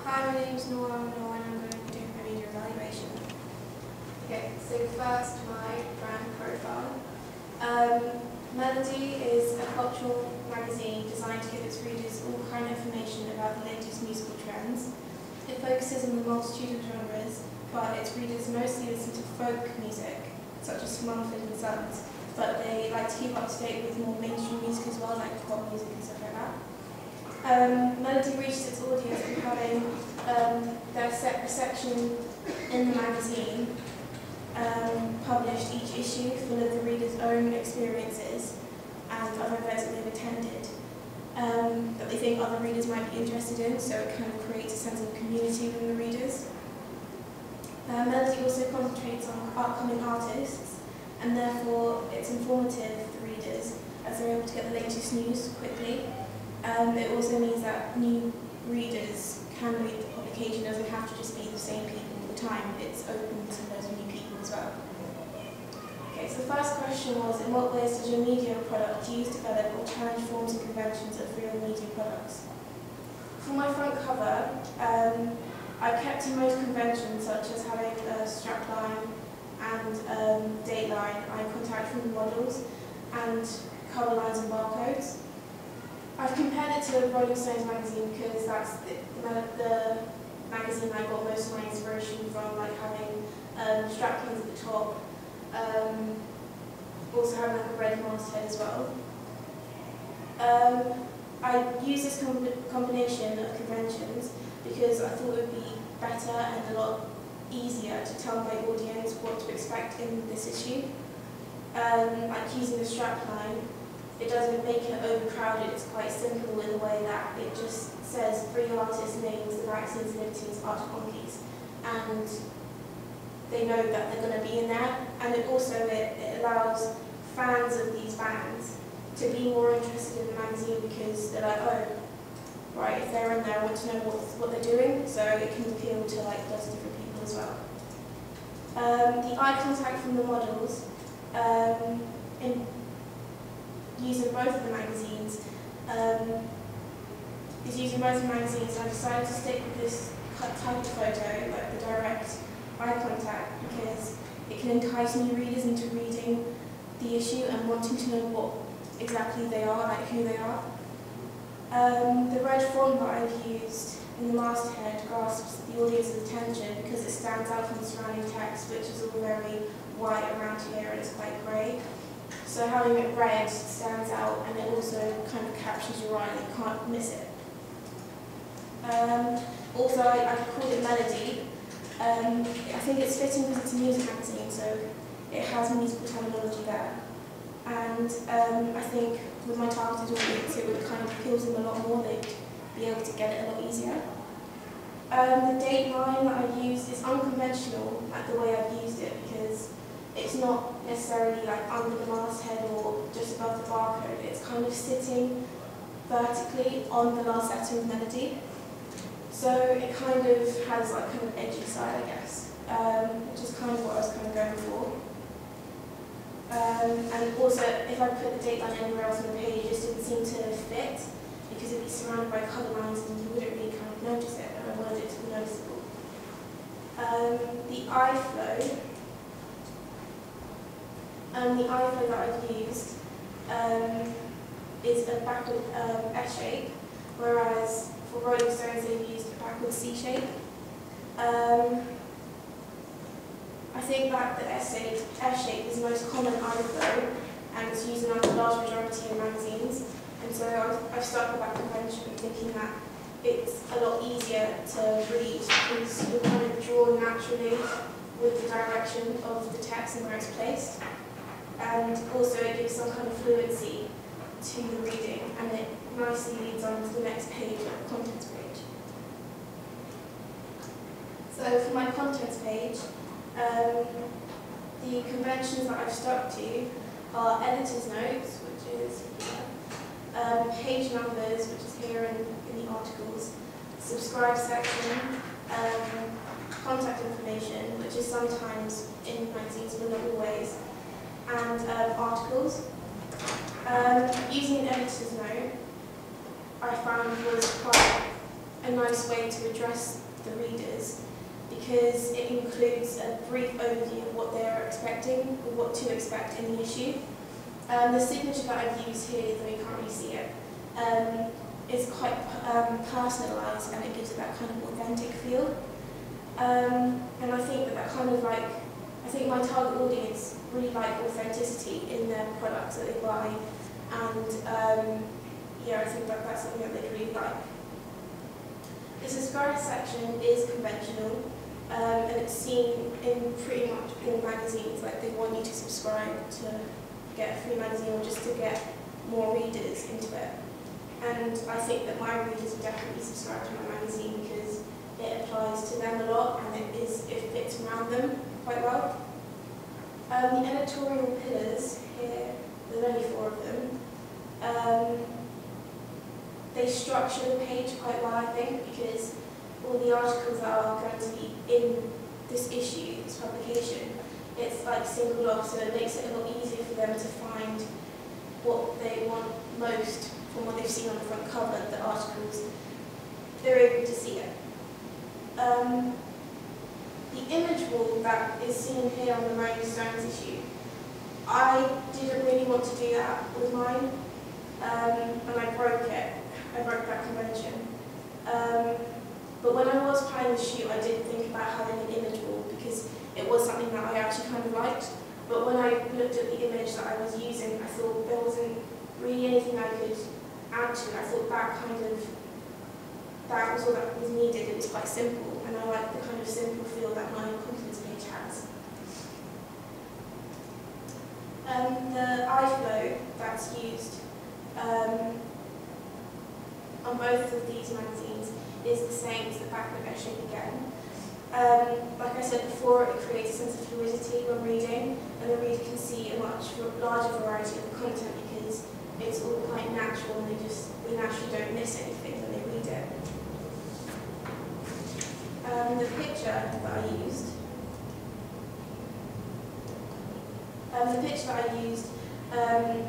Hi, my name is Noir, and I'm going to be doing a reader evaluation. Okay, so first my brand profile. Melody is a cultural magazine designed to give its readers all current information about the latest musical trends. It focuses on a multitude of genres, but its readers mostly listen to folk music, such as Mumford and Sons, but they like to keep up to date with more mainstream music as well, like pop music and stuff like that. Melody reaches its audience by having their section in the magazine published each issue full of the reader's own experiences and other events that they've attended that they think other readers might be interested in, so it kind of creates a sense of community within the readers. Melody also concentrates on upcoming artists, and therefore it's informative for readers as they're able to get the latest news quickly. It also means that new readers can read the publication. It doesn't have to just be the same people all the time. It's open to those new people as well. Okay, so the first question was, in what ways does your media product use, develop, or challenge forms and conventions of real media products? For my front cover, I kept to most conventions, such as having a strapline and dateline, eye contact from the models, and cover lines and barcodes. I've compared it to Rolling Stones magazine because that's the magazine I got most of my inspiration from, like having straplines at the top, also having like a red masthead as well. I use this combination of conventions because I thought it would be better and a lot easier to tell my audience what to expect in this issue. Like using the strapline, it doesn't make it overcrowded. It's quite simple in the way that it just says 3 artists' names, the vaccines, liberties, art monkeys, and they know that they're going to be in there. And it also it allows fans of these bands to be more interested in the magazine because they're like, oh, right, if they're in there, I want to know what they're doing, so it can appeal to like lots of different people as well. The eye contact from the models, using both of the magazines, I decided to stick with this type of photo, like the direct eye contact, because it can entice new readers into reading the issue and wanting to know what exactly they are, like who they are. The red font that I've used in the masthead grasps the audience's attention because it stands out from the surrounding text, which is all very white around here and it's quite grey. So having it red stands out, and it also kind of captures your eye and you can't miss it. Also, I called it Melody. I think it's fitting because it's a music magazine, so it has musical terminology there. And I think with my targeted audience, it would kind of appeal to them a lot more. They'd be able to get it a lot easier. The date line that I've used is unconventional, like the way I've used it, because it's not necessarily like under the masthead or just above the barcode. It's kind of sitting vertically on the last letter of Melody. So it kind of has like kind of edgy side, I guess, which is kind of what I was kind of going for. And also, if I put the date line anywhere else on the page, it just didn't seem to fit because it'd be surrounded by colour lines and you wouldn't really kind of notice it, and I wanted it to be noticeable. The eye flow that I've used is a backward S shape, whereas for Rolling Stones they've used a backward C shape. I think that the S shape is the most common eye flow and it's used in a large majority of magazines, and so I've stuck with that convention thinking that it's a lot easier to read because you're kind of drawn naturally with the direction of the text and where it's placed. And also it gives some kind of fluency to the reading, and it nicely leads on to the next page, the contents page. So for my contents page, the conventions that I've stuck to are editor's notes, which is here, page numbers, which is here in the articles, subscribe section, contact information, which is sometimes in magazines but not always, and articles. Using an editor's note, I found was quite a nice way to address the readers because it includes a brief overview of what they're expecting or what to expect in the issue. The signature that I've used here, though you can't really see it, is quite personalised and it gives it that kind of authentic feel. And I think that kind of like, I think my target audience really like authenticity in their products that they buy, and yeah, I think that that's something that they really like. The subscribe section is conventional, and it's seen in pretty much all magazines. Like they want you to subscribe to get a free magazine or just to get more readers into it. And I think that my readers will definitely subscribe to my magazine because it applies to them a lot and it fits around them quite well. The editorial pillars here, there's only 4 of them. They structure the page quite well, I think, because all the articles that are going to be in this issue, this publication, it's like singled off, so it makes it a lot easier for them to find what they want most from what they've seen on the front cover, the articles. They're able to see it. The image wall that is seen here on the Rolling Stones issue, I didn't really want to do that with mine, and I broke it. I broke that convention. But when I was planning the shoot, I did think about having an image wall because it was something that I actually kind of liked. But when I looked at the image that I was using, I thought there wasn't really anything I could add to it. I thought that was all that was needed. It was quite simple, and I like the kind of simple feel that my contents page has. The iFlow that's used on both of these magazines is the same as the backlink shape again. Like I said before, it creates a sense of fluidity when reading, and the reader can see a much larger variety of the content because it's all quite natural and they naturally don't miss anything when they read it. The picture that I used,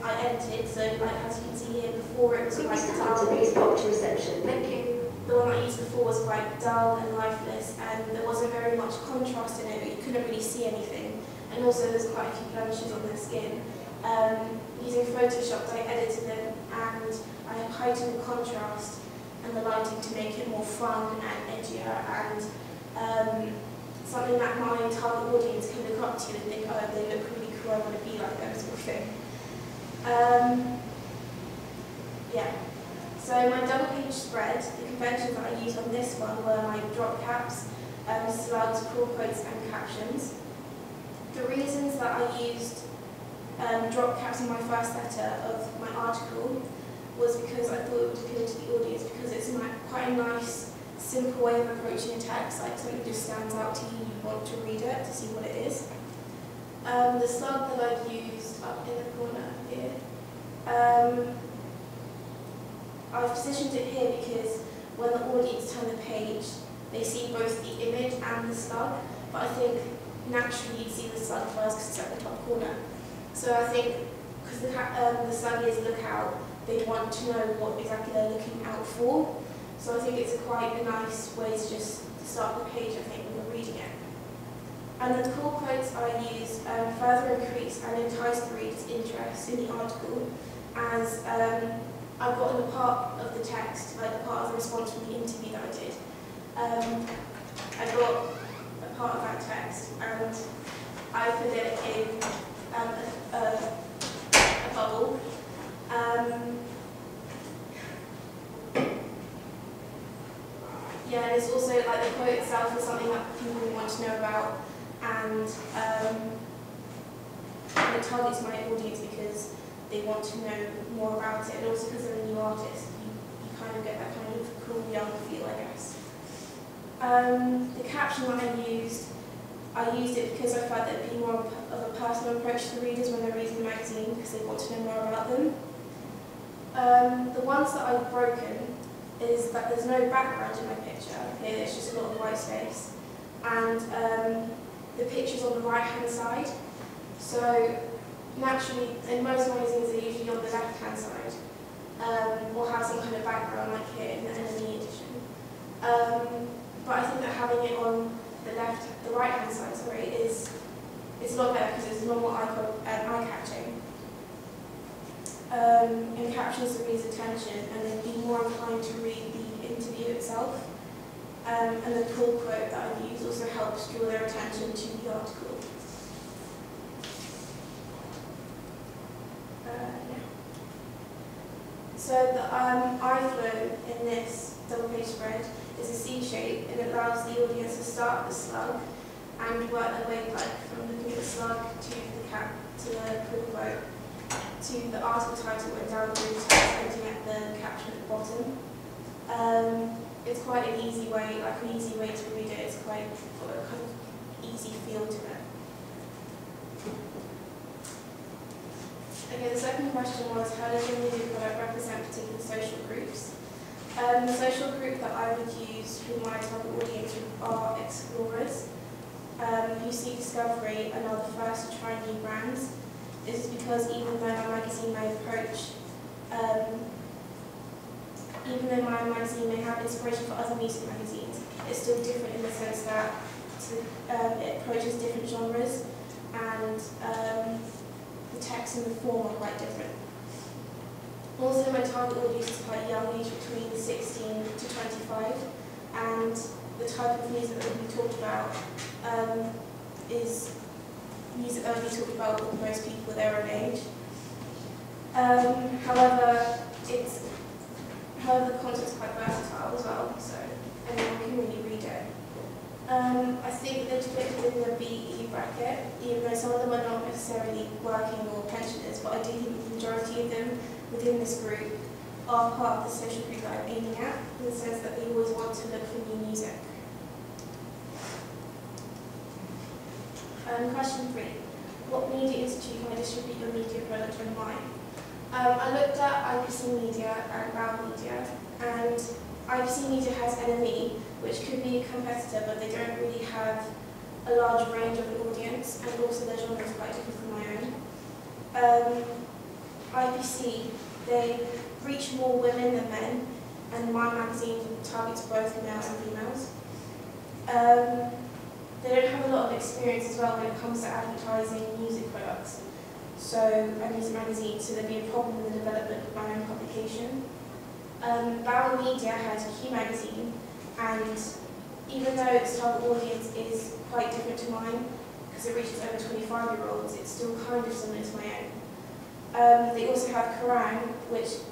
I edited, so like as you can see here before it was quite dull. Please pop to reception. Thank you. The one I used before was quite dull and lifeless, and there wasn't very much contrast in it, but you couldn't really see anything. And also there's quite a few blemishes on their skin. Using Photoshop, I edited them and I heightened the contrast and the lighting to make it more fun and edgier and something that my target audience can look up to and think, oh, they look really cool, I want to be like them, sort of thing. Yeah. So my double page spread, the conventions that I used on this one were my drop caps, slugs, crawl quotes and captions. The reasons that I used drop caps in my first letter of my article was because I thought it would appeal to the audience because it's quite a nice, simple way of approaching a text, like something just stands out to you, you want to read it to see what it is. The slug that I've used up in the corner here, I've positioned it here because when the audience turn the page, they see both the image and the slug, but I think naturally you'd see the slug first because it's at the top corner. So I think, because the slug is look out, they want to know what exactly they're looking out for. So I think it's quite a nice way to just start the page, I think, when you're reading it. And the call quotes I used further increase and entice the reader's interest in the article, as I've got in a part of the text, like the part of the response from the interview that I did. I got a part of that text and I put it in a bubble. Yeah, and it's also like the quote itself is something that people want to know about, and it targets my audience because they want to know more about it, and also because they're a new artist, you kind of get that kind of cool young feel, I guess. The caption that I used it because I felt that it'd be more of a personal approach to the readers when they're reading the magazine because they want to know more about them. The ones that I've broken is that there's no background in my picture. Okay, there's just a lot of white space, and the picture's on the right-hand side. So naturally, in most magazines, they're usually on the left-hand side, or have some kind of background, like here in the enemy edition. But I think that having it on the right hand side, is a lot better because it's a lot more eye-catching. It captures the reader's attention and they'd be more inclined to read the interview itself. And the pull quote that I've used also helps draw their attention to the article. So the eye flow in this double-page spread is a C shape, and it allows the audience to start with the slug and work their way back from looking at the slug to the pull quote to the article title and down through to ending at the caption at the bottom. It's quite an easy way, to read it. It's quite got a kind of easy feel to it. Okay, the second question was, how does your media product represent particular social groups? The social group that I would use for my target audience are explorers who seek discovery and are the first to try new brands. This is because even though my magazine may have inspiration for other music magazines, it's still different in the sense that it approaches different genres and the text and the form are quite different. Also, my target audience is quite young, aged between 16 to 25, and the type of music that will be talked about is music that will be talked about with most people their own age. However, the content is quite versatile as well, so anyone can really read it. I think they're depicted in the BE bracket, even though some of them are not necessarily working or pensioners, but I do think the majority of them within this group are part of the social group that I'm aiming at, in the sense that they always want to look for new music. Question 3. What media institute can I distribute your media product online? I looked at IPC Media and Bauer Media, and IPC Media has NME, which could be a competitor, but they don't really have a large range of an audience, and also their genre is quite different from my own. IPC, they reach more women than men, and my magazine targets both males and females. They don't have a lot of experience as well when it comes to advertising music products, and music magazines, so there'd be a problem in the development of my own publication. Bauer Media has Q Magazine, and even though its target audience is quite different to mine, because it reaches over 25-year-olds, it's still kind of similar to my own. They also have Kerrang, which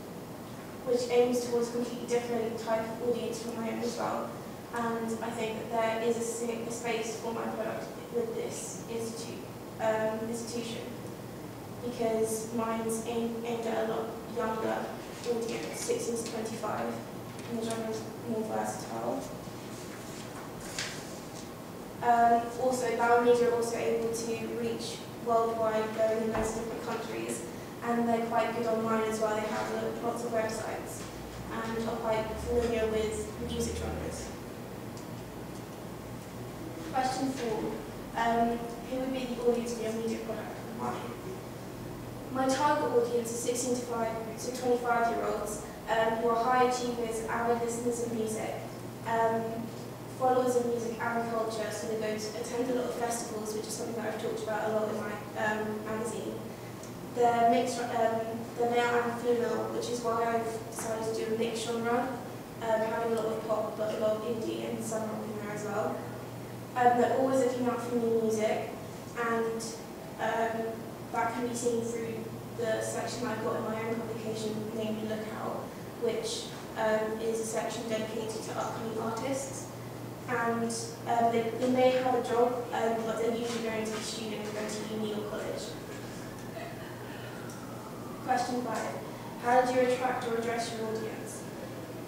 aims towards a completely different type of audience from my own as well. And I think that there is a space for my product with this institution, because mine's aimed at a lot younger audience, 16 to 25, and the genre is more versatile. Also, Bauer Media are also able to reach worldwide, going in loads of different countries, and they're quite good online as well. They have lots of websites and are quite familiar with music genres. Question 4. Who would be the audience for your media product and why? My target audience is 16 to 25-year-olds who are high achievers, avid listeners of music, followers of music and culture, so they attend a lot of festivals, which is something that I've talked about a lot in my magazine. They're mixed, they're male and female, which is why I've decided to do a mixed genre, having a lot of pop, but a lot of indie and some rock in there as well. They're always looking out for new music, and that can be seen through the section I've got in my own publication, namely Lookout, which is a section dedicated to upcoming artists. And they may have a job, but they're usually going to be students going to uni or college. Question 5. How did you attract or address your audience?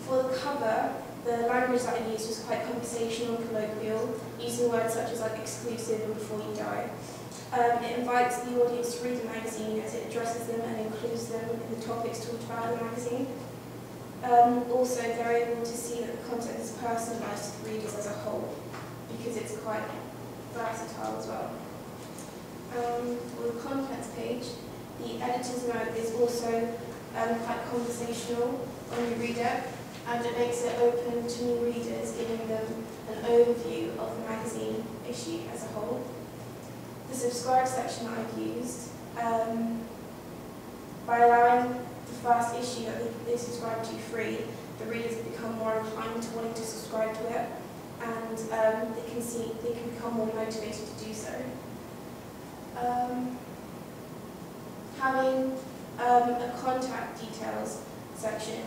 For the cover, the language that I used was quite conversational and colloquial, using words such as exclusive and before you die. It invites the audience to read the magazine as it addresses them and includes them in the topics talked about in the magazine. Also, they're able to see that the content is personalised to the readers as a whole, because it's quite versatile as well. For the contents page, the editor's note is also quite conversational when you read it, and it makes it open to new readers, giving them an overview of the magazine issue as a whole. The subscribe section that I've used, by allowing the first issue that they subscribe to free, the readers become more inclined to wanting to subscribe to it, and they can become more motivated to do so. Having a contact details section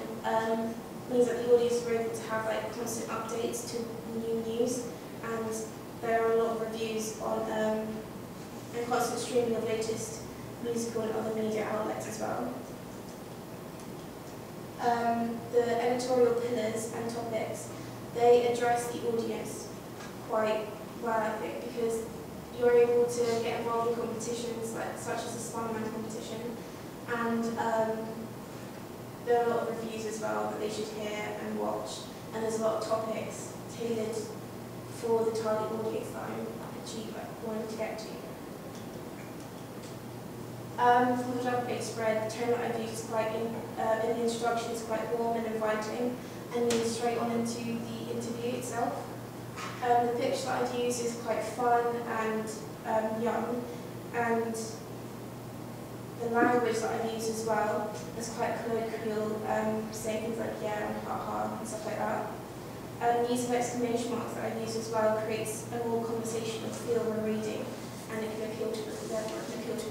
means that the audience are able to have constant updates to new news, and there are a lot of reviews on and constant streaming of latest musical and other media outlets as well. The editorial pillars and topics, they address the audience quite well, I think, because you're able to get involved in competitions such as the Spider-Man competition, and there are a lot of reviews as well that they should hear and watch, and there's a lot of topics tailored for the target audience that I'm wanting to get to. For the double page spread, the tone that I've used is in the introduction is quite warm and inviting, and moves straight on into the interview itself. The picture that I've used is quite fun and young, and the language that I've used as well is quite colloquial, saying things like yeah and ha and stuff like that. The use of exclamation marks that I've used as well creates a more conversational feel when reading, and it can appeal to a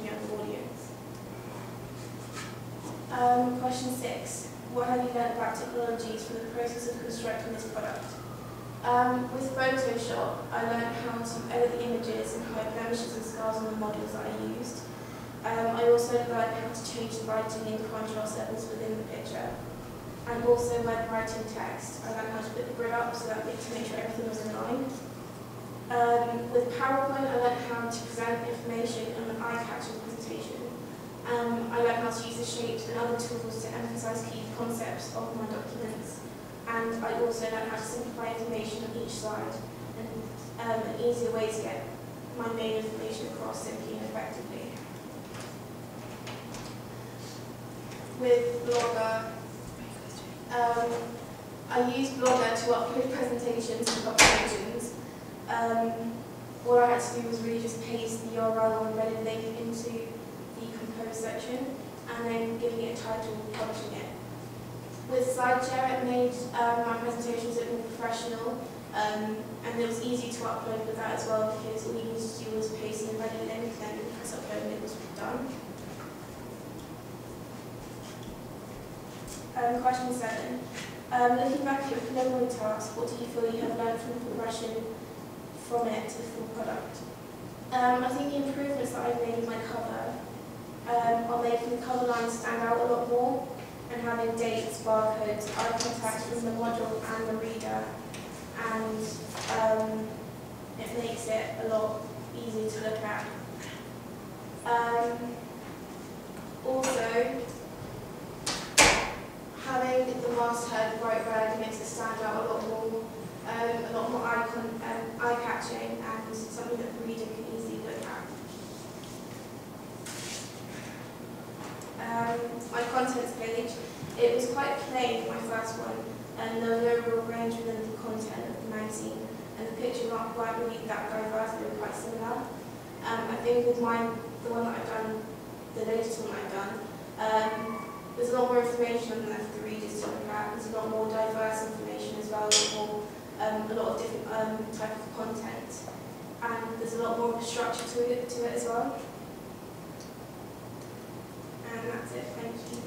younger audience. Question 6. What have you learned about technologies for the process of constructing this product? With Photoshop, I learned how to edit the images and hide blemishes and scars on the models that I used. I also learned how to change the lighting and contrast levels within the picture. And also when writing text, I learned how to put the grid up so that to make sure everything was in line. With PowerPoint, I learned how to present information in an eye-catching presentation. I learned how to use the shapes and other tools to emphasize key concepts of my documents. And I also learned how to simplify information on each slide, and an easier way to get my main information across simply and effectively. With Blogger, I used Blogger to upload presentations and publications. All I had to do was really just paste the URL or embedded link into the compose section, and then giving it a title, publishing it. With SlideShare, it made my presentations look more professional, and it was easy to upload with that as well, because all you needed to do was paste the embedded link, then press upload, and it was done. Question 7. Looking back at your preliminary task, what do you feel you have learned from the progression from it to the full product? I think the improvements that I've made in my cover are making the cover lines stand out a lot more, and having dates, barcodes, eye contact from the model and the reader, and it makes it a lot easier to look at. Also, having the masthead bright red makes it stand out a lot more eye-catching, and something that the reader can easily look at. My contents page, it was quite plain, my first one, and there was no real range within the content of the magazine, and the pictures weren't really that diverse, they were quite similar. I think with the one that I've done, the latest one that I've done, there's a lot more information on there for the readers to look at. There's a lot more diverse information as well, a lot of different type of content, and there's a lot more of a structure to it as well. And that's it. Thank you.